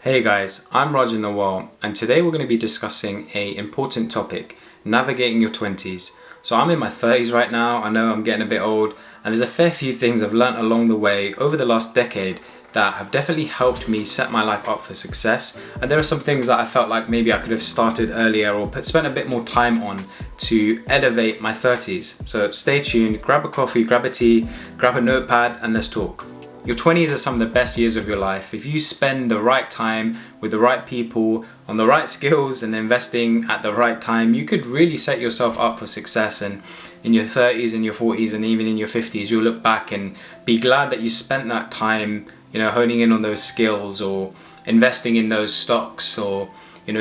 Hey guys, I'm Rajan Narwal, and today we're going to be discussing an important topic, navigating your 20s. So I'm in my 30s right now. I know I'm getting a bit old, and there's a fair few things I've learnt along the way over the last decade that have definitely helped me set my life up for success. And there are some things that I felt like maybe I could have started earlier or spent a bit more time on to elevate my 30s. So stay tuned, grab a coffee, grab a tea, grab a notepad, and let's talk. Your 20s are some of the best years of your life. If you spend the right time with the right people, on the right skills and investing at the right time, you could really set yourself up for success. And in your 30s and your 40s and even in your 50s, you'll look back and be glad that you spent that time, honing in on those skills or investing in those stocks or,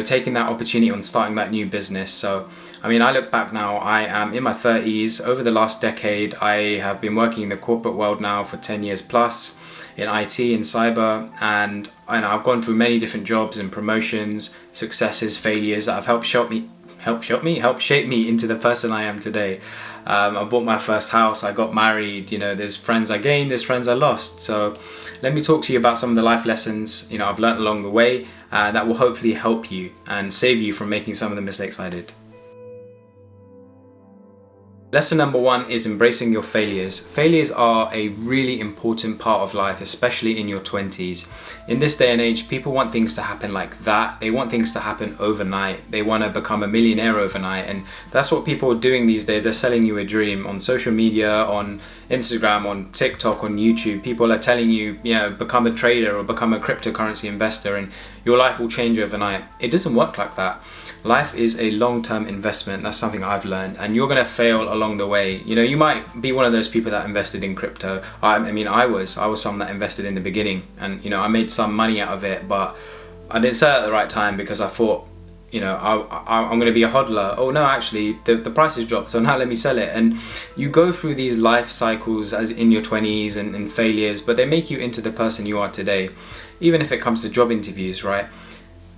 taking that opportunity on starting that new business. So, I look back now, I am in my 30s. Over the last decade, I have been working in the corporate world now for 10 years plus in IT and cyber, and I've gone through many different jobs and promotions, successes, failures that have helped shape me into the person I am today. I bought my first house, I got married, there's friends I gained, there's friends I lost. So let me talk to you about some of the life lessons, I've learned along the way that will hopefully help you and save you from making some of the mistakes I did. Lesson number one is embracing your failures. Failures are a really important part of life, especially in your 20s. In this day and age, people want things to happen like that. They want things to happen overnight. They want to become a millionaire overnight. And that's what people are doing these days. They're selling you a dream on social media, on Instagram, on TikTok, on YouTube. People are telling you, become a trader or become a cryptocurrency investor and your life will change overnight. It doesn't work like that. Life is a long-term investment. That's something I've learned, and you're going to fail along the way. You might be one of those people that invested in crypto. I was someone that invested in the beginning, and I made some money out of it, but I didn't sell it at the right time because I thought, I'm going to be a hodler. Oh no, actually the price has dropped, so now let me sell it. And you go through these life cycles as in your 20s and failures, but they make you into the person you are today. Even if it comes to job interviews, right?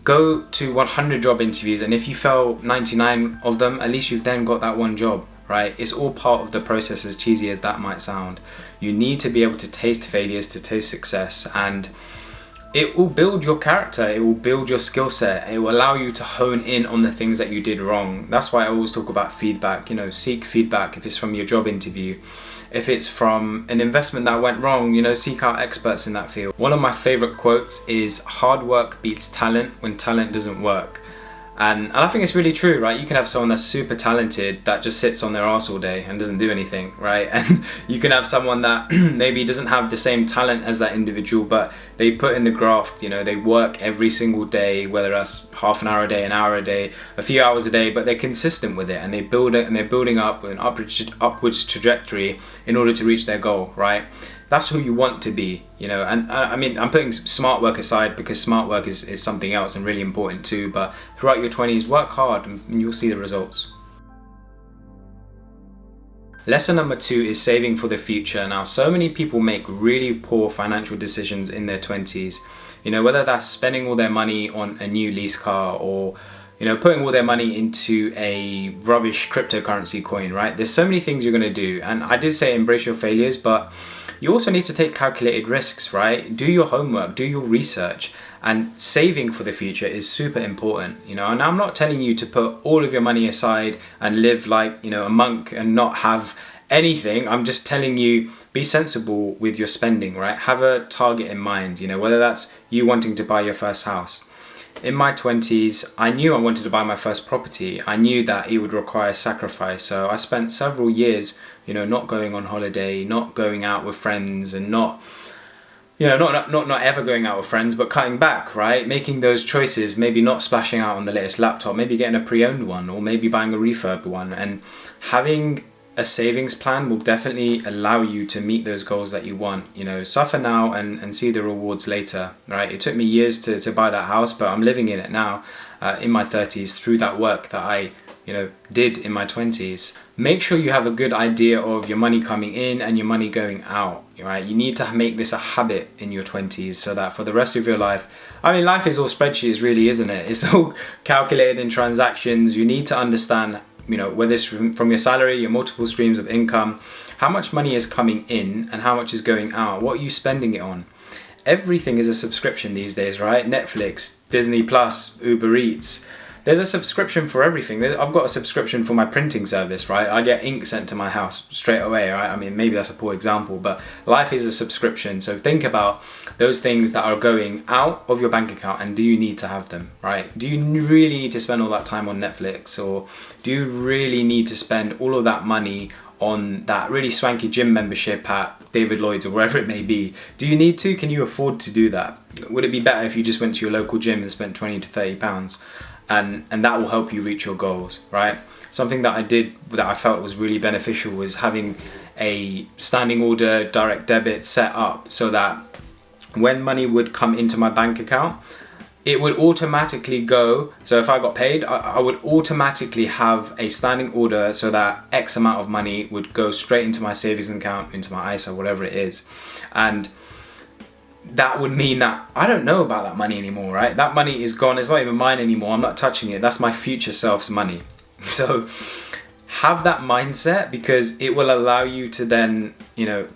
Go to 100 job interviews, and if you fail 99 of them, at least you've then got that one job, right? It's all part of the process, as cheesy as that might sound. You need to be able to taste failures to taste success, and it will build your character, it will build your skill set, it will allow you to hone in on the things that you did wrong. That's why I always talk about feedback. Seek feedback. If it's from your job interview, if it's from an investment that went wrong, seek out experts in that field. One of my favorite quotes is, hard work beats talent when talent doesn't work. And I think it's really true, right? You can have someone that's super talented that just sits on their arse all day and doesn't do anything, right? And you can have someone that maybe doesn't have the same talent as that individual, but they put in the graft, they work every single day, whether that's half an hour a day, an hour a day, a few hours a day, but they're consistent with it and they build it and they're building up with an upwards trajectory in order to reach their goal, right? That's who you want to be, and I'm putting smart work aside because smart work is something else and really important too, but throughout your 20s, work hard and you'll see the results. Lesson number two is saving for the future. Now, so many people make really poor financial decisions in their 20s, whether that's spending all their money on a new lease car or putting all their money into a rubbish cryptocurrency coin, right? There's so many things you're going to do. And I did say embrace your failures, but you also need to take calculated risks, right? Do your homework, do your research, and saving for the future is super important, And I'm not telling you to put all of your money aside and live like, a monk and not have anything. I'm just telling you, be sensible with your spending, right? Have a target in mind, whether that's you wanting to buy your first house. In my 20s, I knew I wanted to buy my first property. I knew that it would require sacrifice. So I spent several years, not going on holiday, not going out with friends, and not ever going out with friends, but cutting back, right? Making those choices, maybe not splashing out on the latest laptop, maybe getting a pre-owned one, or maybe buying a refurbed one. And having a savings plan will definitely allow you to meet those goals that you want. Suffer now and see the rewards later, right? It took me years to buy that house, but I'm living in it now in my 30s through that work that I did in my 20s. Make sure you have a good idea of your money coming in and your money going out, right? You need to make this a habit in your 20s so that for the rest of your life, life is all spreadsheets really, isn't it? It's all calculated in transactions. You need to understand whether it's from your salary, your multiple streams of income, how much money is coming in and how much is going out, what are you spending it on? everything is a subscription these days, right? Netflix, Disney Plus, Uber Eats. There's a subscription for everything. I've got a subscription for my printing service, right? I get ink sent to my house straight away, right? I mean, maybe that's a poor example, but life is a subscription. So think about those things that are going out of your bank account, and do you need to have them, right? Do you really need to spend all that time on Netflix, or do you really need to spend all of that money on that really swanky gym membership at David Lloyd's or wherever it may be? Do you need to? Can you afford to do that? Would it be better if you just went to your local gym and spent 20 to 30 pounds? And that will help you reach your goals, right? Something that I did that I felt was really beneficial was having a standing order direct debit set up so that when money would come into my bank account, it would automatically go. So if I got paid, I would automatically have a standing order so that X amount of money would go straight into my savings account, into my ISA, whatever it is. And that would mean that I don't know about that money anymore, right? That money is gone. It's not even mine anymore. I'm not touching it. That's my future self's money. So have that mindset, because it will allow you to then,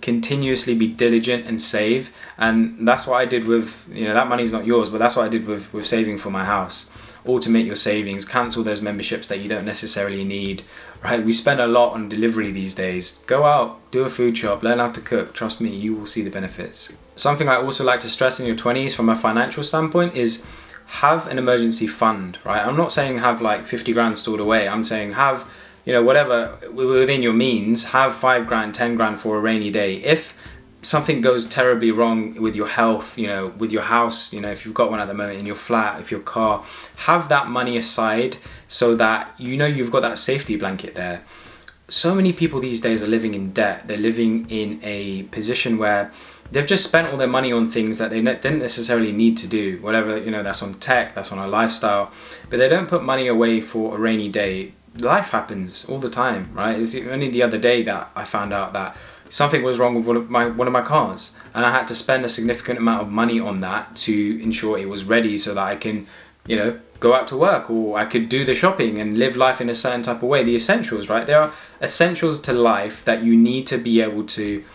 continuously be diligent and save. And that's what I did with, that money's not yours, but that's what I did with saving for my house. Automate your savings, cancel those memberships that you don't necessarily need, right? We spend a lot on delivery these days. Go out, do a food shop, learn how to cook. Trust me, you will see the benefits. Something I also like to stress in your 20s from a financial standpoint is have an emergency fund, right? I'm not saying have like 50 grand stored away. I'm saying have, whatever within your means, have 5 grand, 10 grand for a rainy day. If something goes terribly wrong with your health, with your house, if you've got one at the moment, in your flat, if your car, have that money aside so that you've got that safety blanket there. So many people these days are living in debt. They're living in a position where they've just spent all their money on things that they didn't necessarily need to do. Whatever, that's on tech, that's on a lifestyle, but they don't put money away for a rainy day. Life happens all the time, right? It's only the other day that I found out that something was wrong with one of my cars, and I had to spend a significant amount of money on that to ensure it was ready so that I can, go out to work, or I could do the shopping and live life in a certain type of way. The essentials, right? There are essentials to life that you need to be able to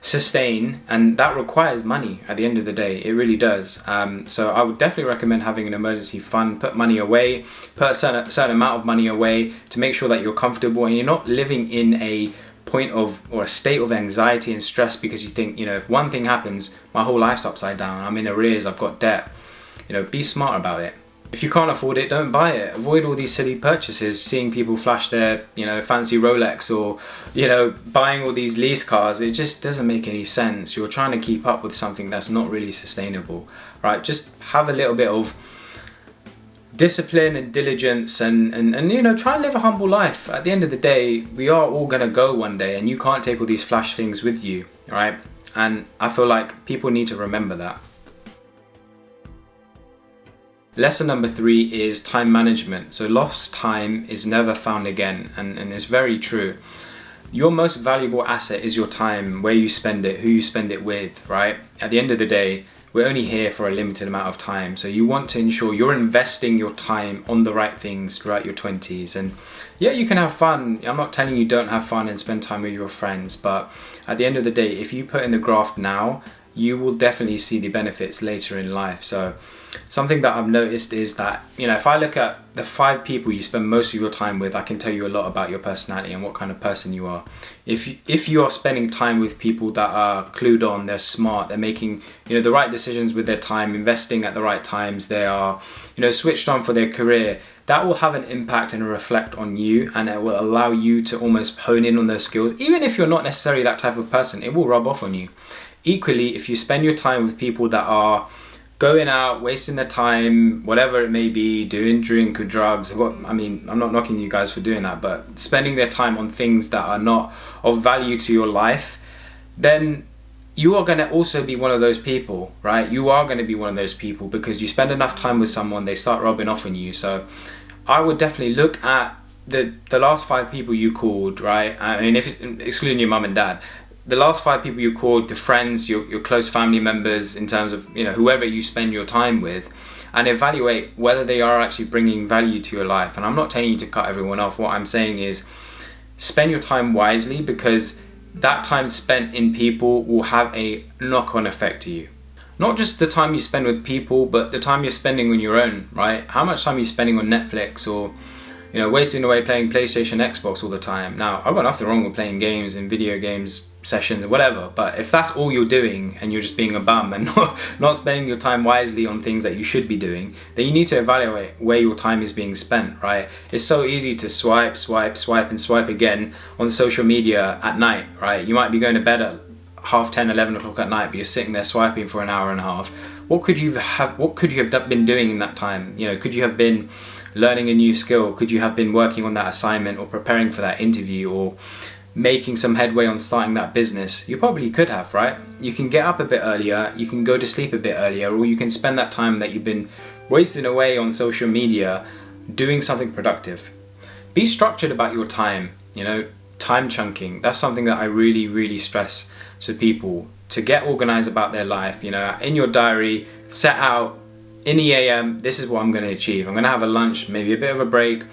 sustain, and that requires money at the end of the day. It really does. So I would definitely recommend having an emergency fund. Put money away, put a certain amount of money away to make sure that you're comfortable and you're not living in a point of, or a state of anxiety and stress because you think, if one thing happens, my whole life's upside down. I'm in arrears, I've got debt. Be smart about it. If you can't afford it, don't buy it. Avoid all these silly purchases, seeing people flash their, fancy Rolex, or, buying all these lease cars. It just doesn't make any sense. You're trying to keep up with something that's not really sustainable, right? Just have a little bit of discipline and diligence and try and live a humble life. At the end of the day, we are all going to go one day, and you can't take all these flash things with you, right? And I feel like people need to remember that. Lesson number 3 is time management. So lost time is never found again, and it's very true. Your most valuable asset is your time, where you spend it, who you spend it with, right? At the end of the day, we're only here for a limited amount of time. So you want to ensure you're investing your time on the right things throughout your 20s. And yeah, you can have fun. I'm not telling you don't have fun and spend time with your friends, but at the end of the day, if you put in the graft now, you will definitely see the benefits later in life. So something that I've noticed is that, if I look at the 5 people you spend most of your time with, I can tell you a lot about your personality and what kind of person you are. If you are spending time with people that are clued on, they're smart, they're making, the right decisions with their time, investing at the right times, they are, switched on for their career, that will have an impact and reflect on you, and it will allow you to almost hone in on those skills. Even if you're not necessarily that type of person, it will rub off on you. Equally, if you spend your time with people that are going out, wasting their time, whatever it may be, doing drink or drugs, I'm not knocking you guys for doing that, but spending their time on things that are not of value to your life, then you are going to also be one of those people, right? You are going to be one of those people because you spend enough time with someone, they start rubbing off on you. So I would definitely look at the last 5 people you called, right? If excluding your mum and dad, the last 5 people you called, the friends, your close family members, in terms of, whoever you spend your time with, and evaluate whether they are actually bringing value to your life. And I'm not telling you to cut everyone off. What I'm saying is spend your time wisely, because that time spent in people will have a knock-on effect to you. not just the time you spend with people, but the time you're spending on your own, right? How much time are you spending on Netflix or, wasting away playing PlayStation, Xbox all the time? Now, I've got nothing wrong with playing games and video games sessions or whatever, but if that's all you're doing and you're just being a bum and not spending your time wisely on things that you should be doing, then you need to evaluate where your time is being spent, right? It's so easy to swipe and swipe again on social media at night, right? You might be going to bed at 10:30, 11 o'clock at night, but you're sitting there swiping for an hour and a half. What could you have been doing in that time? Could you have been learning a new skill? Could you have been working on that assignment or preparing for that interview or making some headway on starting that business? You probably could have, right? You can get up a bit earlier, you can go to sleep a bit earlier, or you can spend that time that you've been wasting away on social media doing something productive. Be structured about your time, time chunking. That's something that I really, really stress to people, to get organized about their life. In your diary, set out in the AM, this is what I'm going to achieve. I'm going to have a lunch, maybe a bit of a break.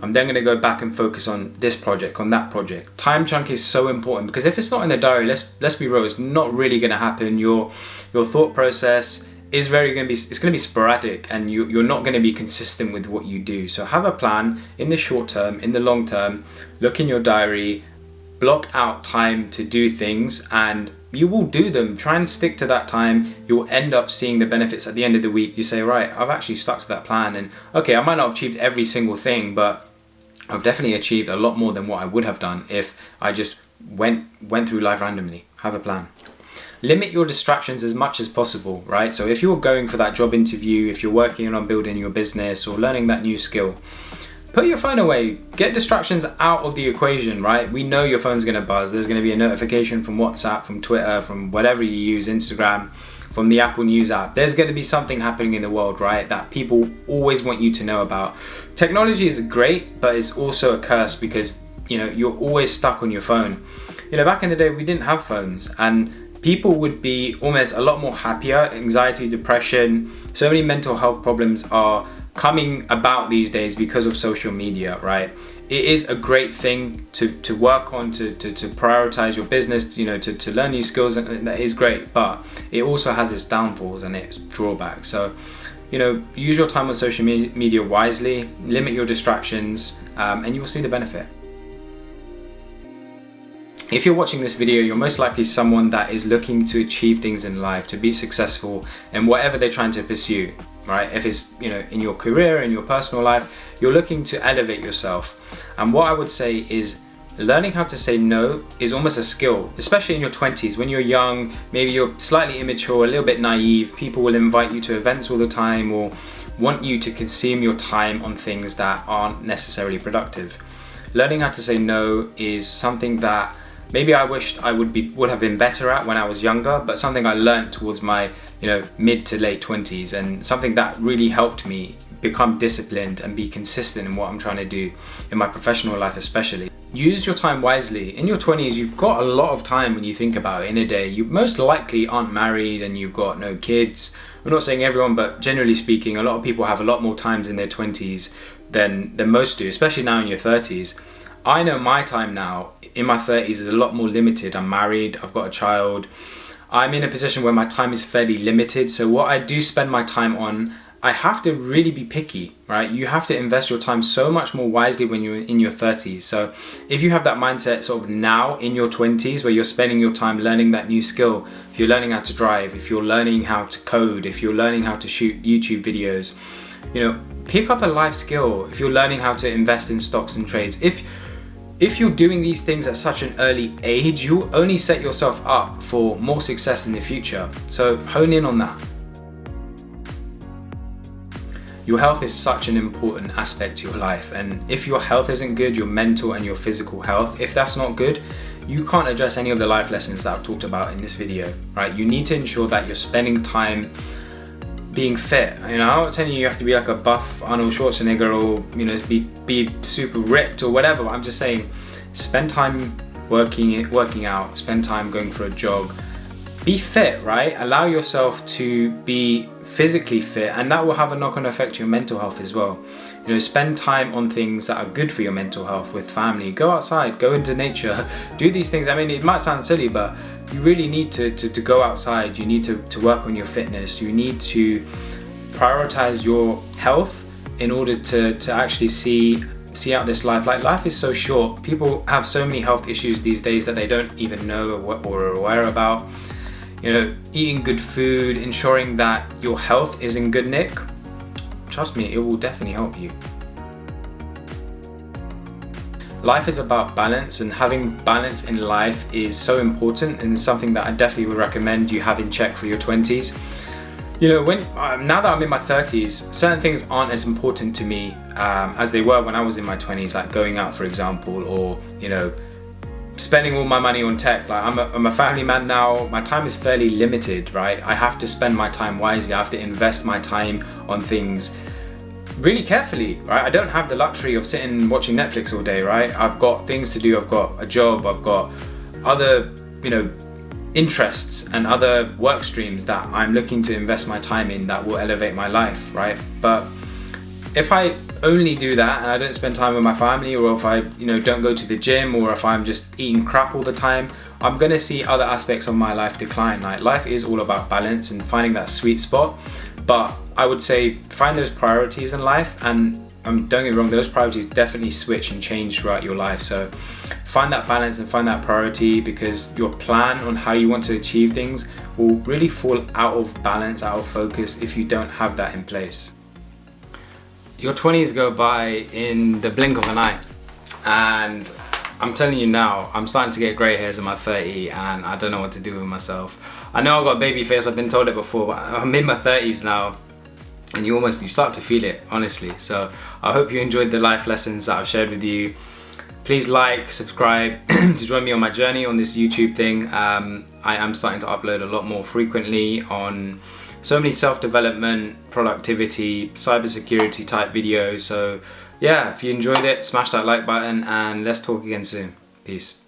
I'm then going to go back and focus on this project, on that project. Time chunk is so important because if it's not in the diary, let's be real, it's not really going to happen. Your thought process is going to be sporadic, and you're not going to be consistent with what you do. So have a plan in the short term, in the long term. Look in your diary, block out time to do things, and you will do them. Try and stick to that time. You'll end up seeing the benefits at the end of the week. You say, right, I've actually stuck to that plan, and okay, I might not have achieved every single thing, but I've definitely achieved a lot more than what I would have done if I just went through life randomly. Have a plan. Limit your distractions as much as possible, right? So if you're going for that job interview, if you're working on building your business or learning that new skill, put your phone away. Get distractions out of the equation, right? We know your phone's going to buzz. There's going to be a notification from WhatsApp, from Twitter, from whatever you use, Instagram, from the Apple News app. There's going to be something happening in the world, right, that people always want you to know about. Technology is great, but it's also a curse because, you're always stuck on your phone. Back in the day, we didn't have phones, and people would be almost a lot more happier. Anxiety, depression, so many mental health problems are coming about these days because of social media, right? It is a great thing to work on, to prioritize your business, to learn new skills, and that is great, but it also has its downfalls and its drawbacks. So, use your time on social media wisely, limit your distractions, and you will see the benefit. If you're watching this video, you're most likely someone that is looking to achieve things in life, to be successful in whatever they're trying to pursue, right? If it's, in your career, in your personal life, you're looking to elevate yourself. And what I would say is learning how to say no is almost a skill, especially in your 20s. When you're young, maybe you're slightly immature, a little bit naive, people will invite you to events all the time or want you to consume your time on things that aren't necessarily productive. Learning how to say no is something that maybe I wished I would have been better at when I was younger, but something I learned towards my mid to late 20s, and something that really helped me become disciplined and be consistent in what I'm trying to do in my professional life especially. Use your time wisely. In your 20s, you've got a lot of time when you think about it in a day. You most likely aren't married and you've got no kids. I'm not saying everyone, but generally speaking, a lot of people have a lot more times in their 20s than most do, especially now in your 30s. I know my time now in my 30s is a lot more limited. I'm married, I've got a child. I'm in a position where my time is fairly limited. So what I do spend my time on, I have to really be picky, right? You have to invest your time so much more wisely when you're in your 30s. So if you have that mindset sort of now in your 20s where you're spending your time learning that new skill, if you're learning how to drive, if you're learning how to code, if you're learning how to shoot YouTube videos, pick up a life skill. If you're learning how to invest in stocks and trades, if you're doing these things at such an early age, you only set yourself up for more success in the future. So hone in on that. Your health is such an important aspect to your life, and if your health isn't good, your mental and your physical health, if that's not good, you can't address any of the life lessons that I've talked about in this video, right? You need to ensure that you're spending time being fit. I'm not telling you have to be like a buff Arnold Schwarzenegger or be super ripped or whatever. I'm just saying spend time working out, spend time going for a jog, be fit, right? Allow yourself to be physically fit, and that will have a knock-on effect to your mental health as well. You know, spend time on things that are good for your mental health with family. Go outside, go into nature, do these things. I mean, it might sound silly, but you really need to go outside. You need to work on your fitness. You need to prioritize your health in order to actually see out this life. Like, life is so short. People have so many health issues these days that they don't even know or are aware about. You know, eating good food, ensuring that your health is in good nick, trust me, it will definitely help you. Life is about balance, and having balance in life is so important, and something that I definitely would recommend you have in check for your 20s. You know, now that I'm in my 30s, certain things aren't as important to me as they were when I was in my 20s, like going out, for example, or, you know, spending all my money on tech. Like, I'm a family man now. My time is fairly limited, right? I have to spend my time wisely. I have to invest my time on things really carefully, right? I don't have the luxury of sitting watching Netflix all day, right? I've got things to do. I've got a job. I've got other, you know, interests and other work streams that I'm looking to invest my time in that will elevate my life, right? But if I only do that and I don't spend time with my family, or if I, you know, don't go to the gym, or if I'm just eating crap all the time, I'm gonna see other aspects of my life decline. Like, life is all about balance and finding that sweet spot. But I would say find those priorities in life, and don't get me wrong, those priorities definitely switch and change throughout your life. So find that balance and find that priority, because your plan on how you want to achieve things will really fall out of balance, out of focus, if you don't have that in place. Your 20s go by in the blink of an eye, and I'm telling you now, I'm starting to get grey hairs in my 30s, and I don't know what to do with myself. I know I've got a baby face, I've been told it before, but I'm in my 30s now, and you start to feel it, honestly. So I hope you enjoyed the life lessons that I've shared with you. Please like, subscribe to join me on my journey on this YouTube thing. I am starting to upload a lot more frequently on so many self-development, productivity, cybersecurity type videos. So yeah, if you enjoyed it, smash that like button, and let's talk again soon. Peace.